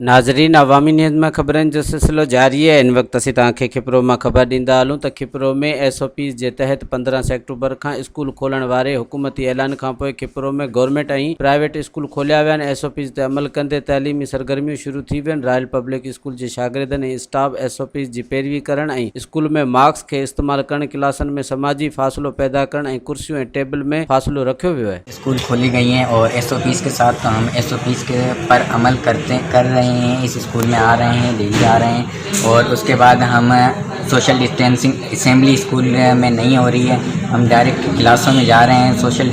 नाज़रीन, अवामी न्यूज़ में ख़बरनि जो सिलसिलो जारी है। इन वक्त असीं तव्हांखे खिपरो मां ख़बर ॾींदा हलूं त खिपरो में SOPs जे तहत 15 अक्टूबर खां स्कूल खोलण वारे हुकूमती ऐलान खां पोइ खिपरो में गवर्नमेंट ऐं प्राइवेट स्कूल खोलिया विया आहिनि। SOPs ते अमल कंदे तइलीमी सरगर्मियूं शुरू थी वियूं आहिनि। रॉयल पब्लिक स्कूल जे शागिर्दनि ऐं स्टाफ SOPs जी पैरवी करण ऐं स्कूल में मास्क खे इस्तेमालु करण, क्लासनि में समाजी फ़ासिलो पैदा करण ऐं कुर्सियूं ऐं टेबल में फ़ासिलो रखियो वियो आहे। स्कूल खोली गई हैं और SOPs के साथ हम SOPs के पर अमल कर रहे हैं। इस स्कूल में आ रहे हैं, डेली आ रहे हैं और उसके बाद हम सोशल डिस्टेंसिंग असेंबली स्कूल में नहीं हो रही है, हम डायरेक्ट क्लासों में जा रहे हैं। सोशल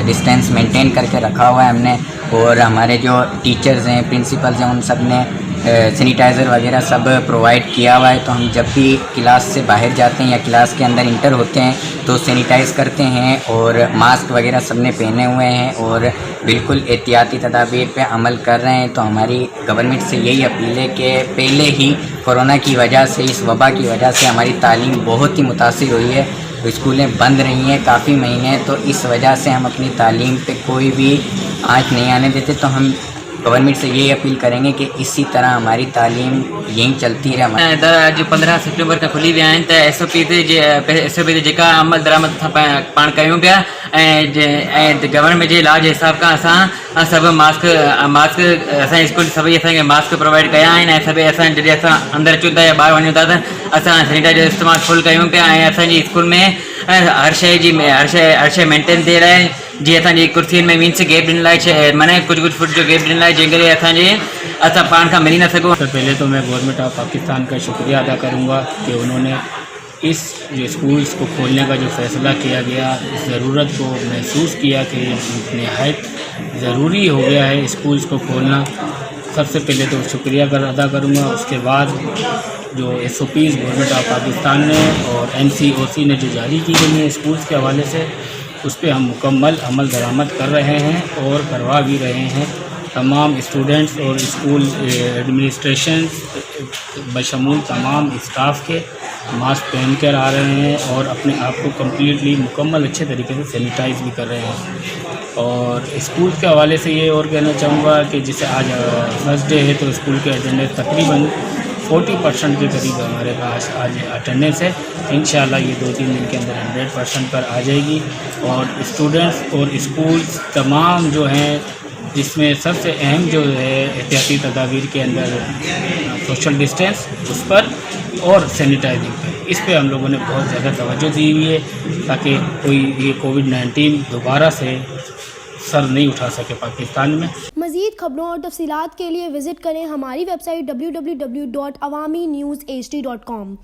डिस्टेंस मेंटेन करके रखा हुआ है हमने और हमारे जो टीचर्स हैं, प्रिंसिपल्स हैं, उन सब ने सैनिटाइज़र वगैरह सब प्रोवाइड किया हुआ है। तो हम जब भी क्लास से बाहर जाते हैं या क्लास के अंदर इंटर होते हैं तो सैनिटाइज़ करते हैं और मास्क वगैरह सब ने पहने हुए हैं और बिल्कुल एहतियाती तदाबीर पे अमल कर रहे हैं। तो हमारी गवर्नमेंट से यही अपील है कि पहले ही कोरोना की वजह से, इस वबा की वजह से हमारी तालीम बहुत ही मुतासिर हुई है। तो स्कूलें बंद रही हैं काफ़ी महीने, तो इस वजह से हम अपनी तालीम पे कोई भी आँच नहीं आने देते। तो हम गवर्नमेंट से यही अपील करेंगे कि इसी तरह हमारी तालीम यहीं चलती रहे। जो 15 अक्टूबर का खुली विया आहिनि त SOP ते जेका अमल दरामद पाण कयूं पिया ऐं गवर्नमेंट जे इलाज जे हिसाब खां असां सभु मास्क असांजे स्कूल सभई असांखे मास्क प्रोवाइड कया आहिनि ऐं सभई असां जॾहिं असां अंदरि अचूं था या ॿाहिरि वञूं था त असां सैनिटाइज़र जो इस्तेमालु फुल कयूं पिया ऐं असांजी स्कूल में हर शइ मेंटेन थिए रहे। जीअं असांजी कुर्सियुनि में मीन्स गैप ॾियण लाइ माना कुझु फुट जो गैप ॾियण लाइ, जंहिं करे असां पाण खां मिली न सघूं। सबसे पहले तो मैं गवर्नमेंट ऑफ पाकिस्तान का शुक्रिया अदा करूंगा कि उन्होंने इस जो स्कूल्स को खोलने का जो फ़ैसला किया गया, इस ज़रूरत को महसूस किया कि निहायत ज़रूरी हो गया है स्कूल्स को खोलना। सबसे पहले तो शुक्रिया अदा करूंगा। उसके बाद जो SOPs गवर्नमेंट ऑफ पाकिस्तान ने और NCOC ने जो जारी की गई हैं स्कूल्स के हवाले से, उस पर हम मुकम्मल अमल दरामद कर रहे हैं और करवा भी रहे हैं। तमाम स्टूडेंट्स और स्कूल एडमिनिस्ट्रेशन बशमूल तमाम स्टाफ के मास्क पहन कर आ रहे हैं और अपने आप को कम्प्लीटली मुकम्मल अच्छे तरीके से सैनिटाइज़ भी कर रहे हैं। और स्कूल के हवाले से ये और कहना चाहूँगा कि जैसे आज फर्स्ट डे है तो स्कूल के अटेंडेंस तकरीबन 40% के करीब हमारे पास आज अटेंडेंस है। इंशाल्लाह ये 2-3 दिन के अंदर 100% पर आ जाएगी। और स्टूडेंट्स और स्कूल्स तमाम जो हैं, जिसमें सबसे अहम जो है एहतियाती तदाबीर के अंदर सोशल डिस्टेंस, उस पर और सैनिटाइजिंग पे, इस पे हम लोगों ने बहुत ज़्यादा तवज्जो दी हुई है ताकि कोई ये कोविड-19 दोबारा से सर नहीं उठा सके पाकिस्तान में। मज़ीद खबरों और तफसीलात के लिए विज़िट करें हमारी वेबसाइट www.awamiNewsHD.com।